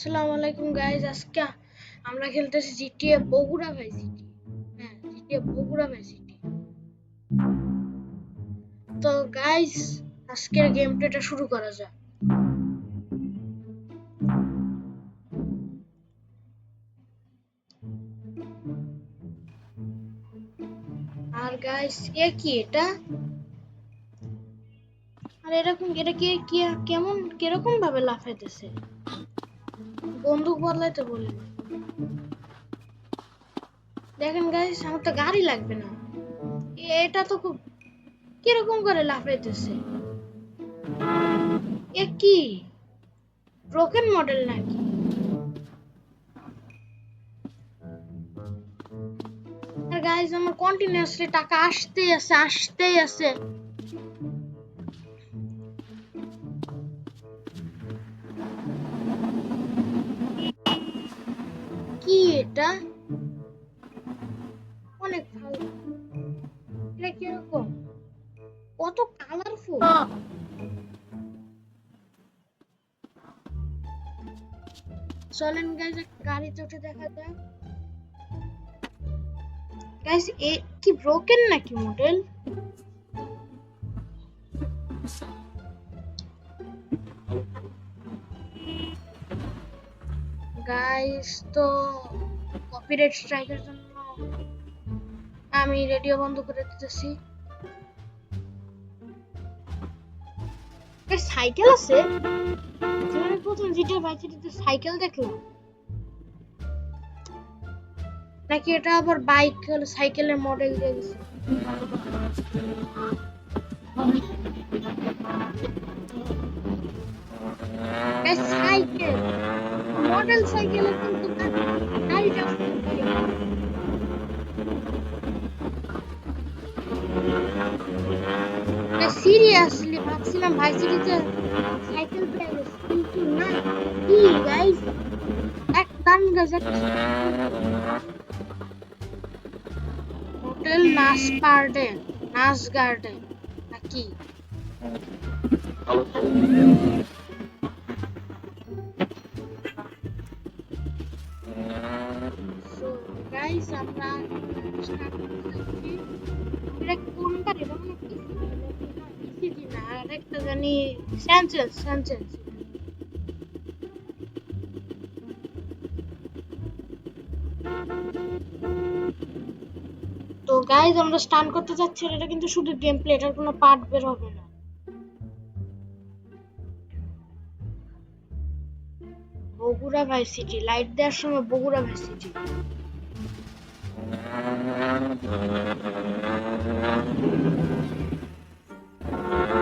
আসসালামু আলাইকুম গাইস। আজকে আমরা খেলতেছি জিটিএ বগুড়া ভাই সিটি। হ্যাঁ, জিটিএ বগুড়া ভাই সিটি। তো গাইস, আজকের গেম প্লেটা শুরু করা যাক। আর গাইস, এ কি এটা? আর এরকম এটা কি কেমন কিরকম ভাবে লাফাইতেছে? বন্দুক বদলাইতে বলেন। দেখেন গাইস, আমার তো গাড়ি লাগবে না। এটা তো খুব কিরকম করে লাফাইতেছে? এ কি ব্রোকেন মডেল নাকি? আর গাইস, আমার কন্টিনিউয়াসলি টাকা আসতেই আছে। কি এটা? অনেক ভালো। এটা কিরকম? কত কালারফুল। চলেন গাইস, একটা গাড়িতে উঠে দেখা যাক। গাইস, এ কি ব্রোকেন নাকি মডেল? গাইস, তো কপিরাইট স্ট্রাইকের জন্য আমি রেডিও বন্ধ করে দিতেছি। গাইস, সাইকেল আছে? জীবনের প্রথম জিটিএ ভাই সিটিতে সাইকেল দেখলাম। নাকি এটা আবার বাইক সাইকেলের মডেল দিয়ে দিছে? গাইস, সাইকেল মডেল সাইকেলে কিন্তু গাড়িটা সিরিয়াসলি ভাবছিলাম ভাই সিটিতে সাইকেল পেয়ে গেছি, কিন্তু না। কি গাইস, এক দারুণ গাছ হোটেল নাস গার্ডেন নাকি? সো গাইস, আমরা স্টার্ট করতে যাচ্ছি। এটা কোন গাড়ি? এটা মানে ইসিজি না, আর একটা জানি স্যানচেন্স। তো গাইস, আমরা স্টার্ট করতে যাচ্ছি। এটা কিন্তু শুধু গেম প্লে, এটার কোনো পার্ট বের হবে না। বগুড়া ভাই সিটি, লাইট দেওয়ার সময় বগুড়া ভাই সিটি।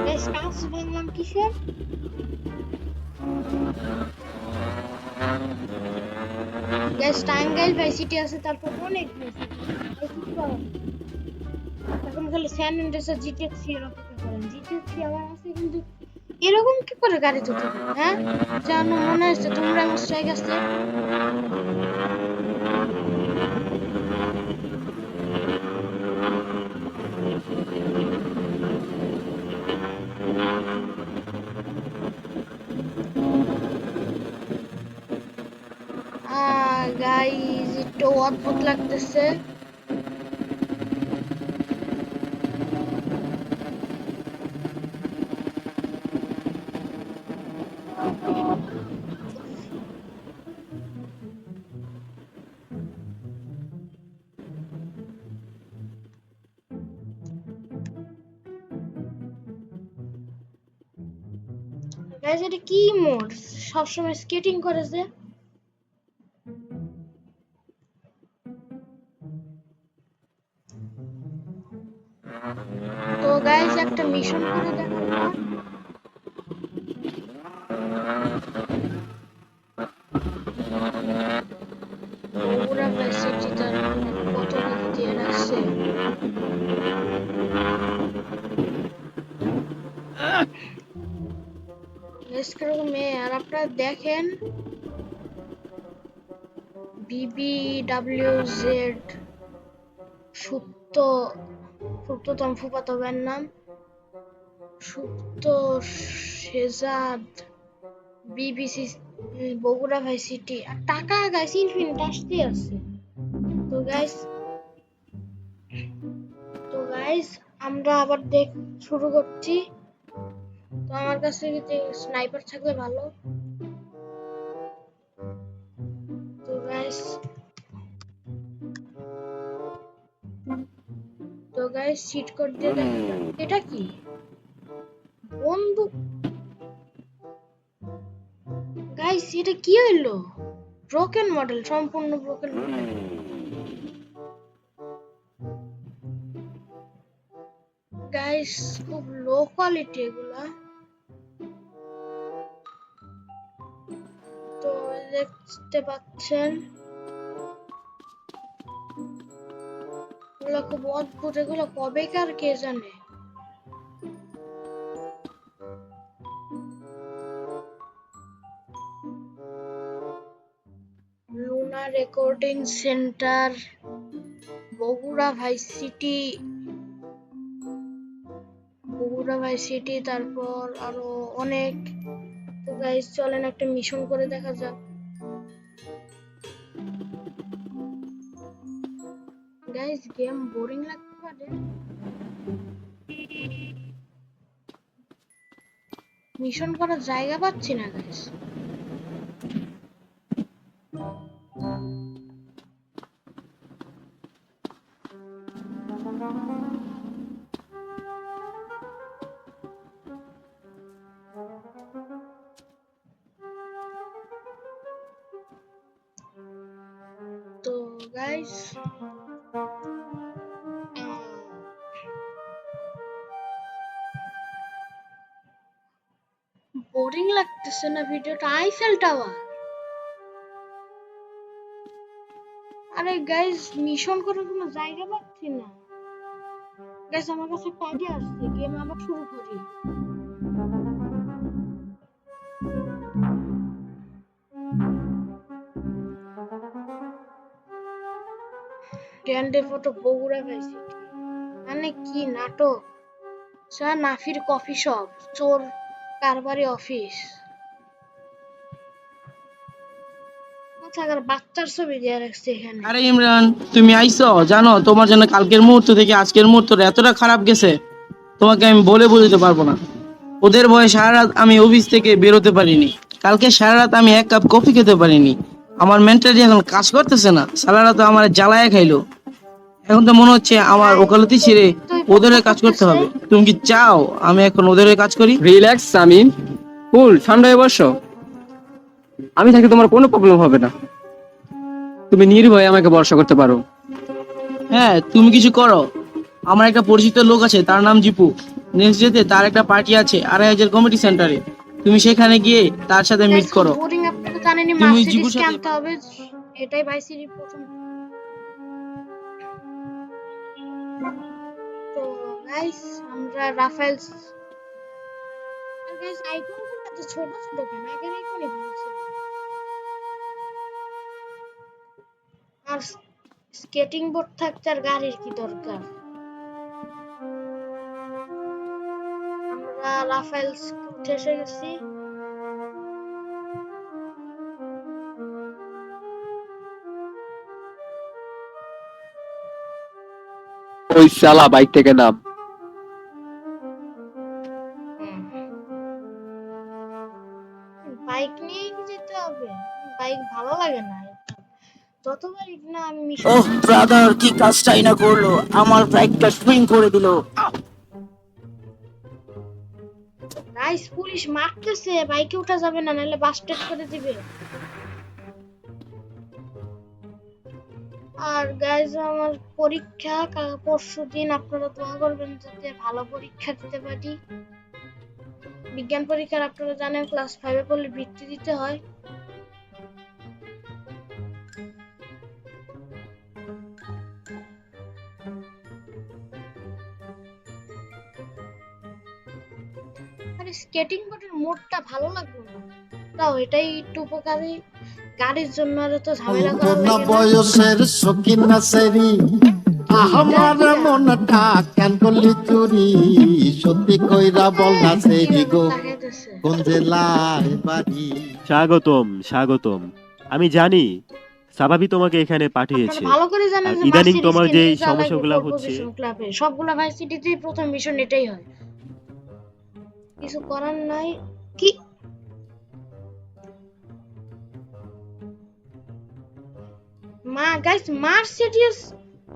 গাইস, কাজ বললাম কিসের? গাইস, টাঙ্গাইল ভাই সিটি আছে, তারপর অনেক ভাই সিটি। এখন খালি স্যান অ্যান্ড্রেসের জিটিএক্সি এর অপেক্ষা করেন। জিটিএক্সি আমার আছে, কিন্তু এরকম কি করে গাড়ি তুলতে পারে? হ্যাঁ, জানো মনে হচ্ছে তোমরা আমার স্ট্রাইক আছে। গাইস, একটু অদ্ভুত লাগতেছে। গাইস, এটা কি মোড? সবসময় স্কেটিং করে যে। তো গাইস, একটা মিশন করে দেখাবো। বগুড়া ভাই সিটি তার কত কিছু দিয়ে রাখছে। গাইস, কিরকম আর আপনারা দেখেন BBWZ সুপ্ততম ফুফাতো ভাইয়ের নাম সুপ্ত শেজাদ, বিবিসি এই বগুড়া ভার্সিটি আর টাকা গাইস ইনফিনিট আসতে আছে। তো গাইস আমরা আবার শুরু করছি। তো আমার কাছে যে স্নাইপার থাকলে ভালো। তো গাইস চিট কোড দিয়ে দেখা যাক এটা কি বন্দুক। গাইস এটা কি হইলো? ব্রোকেন মডেল, সম্পূর্ণ ব্রোকেন মডেল। গাইস খুব লো কোয়ালিটি এগুলা। তো দেখতে পাচ্ছেন এগুলো খুব অদ্ভুত, এগুলো কবেকার কে জানে। Luna recording centre, Bogura varsity, তারপর আরো অনেক। তো গাইস চলেন একটা মিশন করে দেখা যাক। গাইস গেম বোরিং লাগতে পারে, মিশন করার জায়গা পাচ্ছি না গাইস। তো গাইস বোরিং লাগতেছে না ভিডিওটা? Eiffel tower. আরে গাইস মিশন করার কোনো জায়গা পাচ্ছি না। গাইস আমার কাছে একটা আইডিয়া আসছে, গেম আবার শুরু করি। গ্র্যান্ডে ফটো বগুড়া ভার্সিটি মানে কি নাটক? শাহ নাফির কফি শপ, চোর কারবারি অফিস, বাচ্চার ছবি দিয়ে রাখছে এখানে। আরে ইমরান, তুমি আইছো? জানো তোমার জন্য কালকের মুহূর্ত থেকে আজকের মুহূর্তটা এতটা খারাপ গেছে, তোমাকে আমি বলে বোঝাতে পারবো না। ওদের ভয়ে সারা রাত আমি অফিস থেকে বেরোতে পারিনি। কালকে সারা রাত আমি এক কাপ কফি খেতে পারিনি। আমার মেন্টালি এখন কাজ করতেছে না। সারা রাত আমার জ্বালায় খাইলো। এখন তো মনে হচ্ছে আমার ওকালতি ছেড়ে ওদের হয়ে কাজ করতে হবে। তুমি কি চাও আমি এখন ওদের হয়ে কাজ করি? রিল্যাক্স সামিন, কুল, ঠান্ডা হয়ে বসো। আমি থাকি তোমার কোনো প্রবলেম হবে না। তুমি নির্ভয়ে আমাকে ভরসা করতে পারো। হ্যাঁ, তুমি কিছু করো। আমার একটা পরিচিত লোক আছে, তার নাম জিপু। নেক্সট ডেতে তার একটা পার্টি আছে 2,500 কমিটি সেন্টারে। তুমি সেখানে গিয়ে তার সাথে মিট করো। বোরিং, আপনারা জানেনই তুমি মার্সিডিজ জিপুর সাথে আনতে হবে, এটাই ভার্সিটির প্রথম। তো গাইস আমরা রাফেলস, আর গাইস আইকনগুলো এত ছোট ছোট কেন? আগের আইকনই ভালো ছিল। আর স্কেটিং বোর্ড থাকতে আর গাড়ির কি দরকার? আমরা রাফেলস উঠে এসে গেছি। ওই শালা বাইক থেকে নাম। বাইক নিয়ে যেতে হবে, বাইক ভালো লাগে না। যতবারই না আমি মিশন। ওহ ব্রাদার, কি কাজটাই না করলো, আমার বাইকটা সুইং করে দিল। গাইস পুলিশ মারতেছে, বাইকে উঠা যাবে না, নাহলে বাস্টেড করে দিবে। আর গাইস আমার পরীক্ষা পরশুদিন, আপনারা দোয়া করবেন যাতে ভালো পরীক্ষা দিতে পারি। বিজ্ঞান পরীক্ষার আপনারা জানেন ক্লাস 5 এ পড়লে বৃত্তি দিতে হয়। আরে স্কেটিং বোর্ডের মোডটা ভালো লাগলো না, তাও এটাই একটু উপকারী। গাড়ির জন্য আর তো ঝামেলা করা লাগে না। বয়সের সকিনা সেরি আমার মনটা কেন করলি চুরি, সত্যি কইরা বল না সেরি গো। করতেছে। কোন জেলায় বাড়ি? স্বাগতম স্বাগতম। আমি জানি সাবাবি তোমাকে এখানে পাঠিয়েছে। আপনারা ভালো করে জানেন আর যে ইদানিং মার্সিডিজ তোমার কে যে নিয়ে যাওয়া লাগবে সমস্যাগুলো pole হচ্ছে position ক্লাবে। সবগুলা ভার্সিটিতে প্রথম মিশন এটাই হয়। কিছু করার নাই। কি গাইস,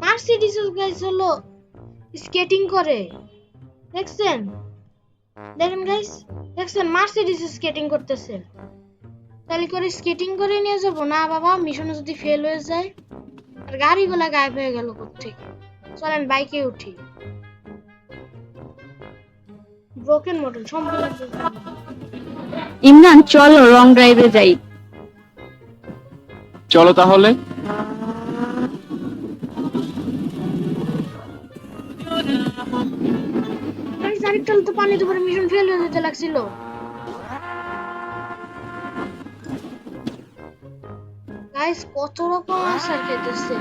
মার্সিডিজ গাইস হলো স্কেটিং করে। দেখছেন? দেখেন গাইস, দেখছেন মার্সিডিজ স্কেটিং করতেছে। তাহলে করে স্কেটিং করে নিয়ে যাব না বাবা, মিশনে যদি ফেল হয়ে যায়। আর গাড়িগুলা গায়েব হয়ে গেল কোত্থেকে। চলেন বাইকে উঠি। ব্রোকেন মডেল সম্পূর্ণ broken model। ইমরান চলো লং ড্রাইভে যাই। চলো তাহলে। গাইস আরেকটা তো পানিতে পড়ে মিশন ফেল হয়ে যেতে লাগছিল। গাইস কত রকম আসার খেতেছে।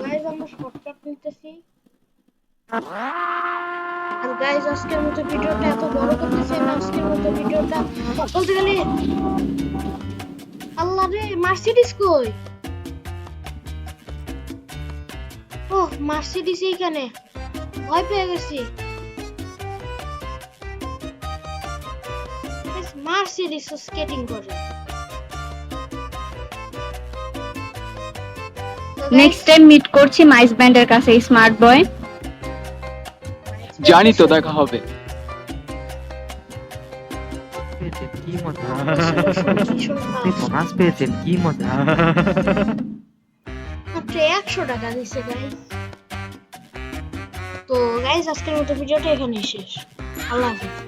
গাইস আমরা শর্টকাট নিতেছি। আর গাইস আজকের মতো ভিডিওটা এত বড় করতেছি না। আজকের মতো ভিডিওটা বলতে গেলে আল্লাহ রে, মার্সিডিজ কই? ওহ, মার্সিডিজ এইখানে। ভয় পেয়ে গেছি। মার্সিডিজ স্কেটিং করে। নেক্সট টাইম মিট করছি মাইস ব্যান্ডের কাছে, স্মার্ট বয়। জানি তো দেখা হবে। পেয়েছেন কি মজা, শুনলাম আপনি বোনাস পেয়েছেন কি মজা। মাত্র 100 টাকা দিছে গাইস। তো গাইস আজকের মতো ভিডিওটা এখানেই শেষ। আল্লাহ হাফেজ।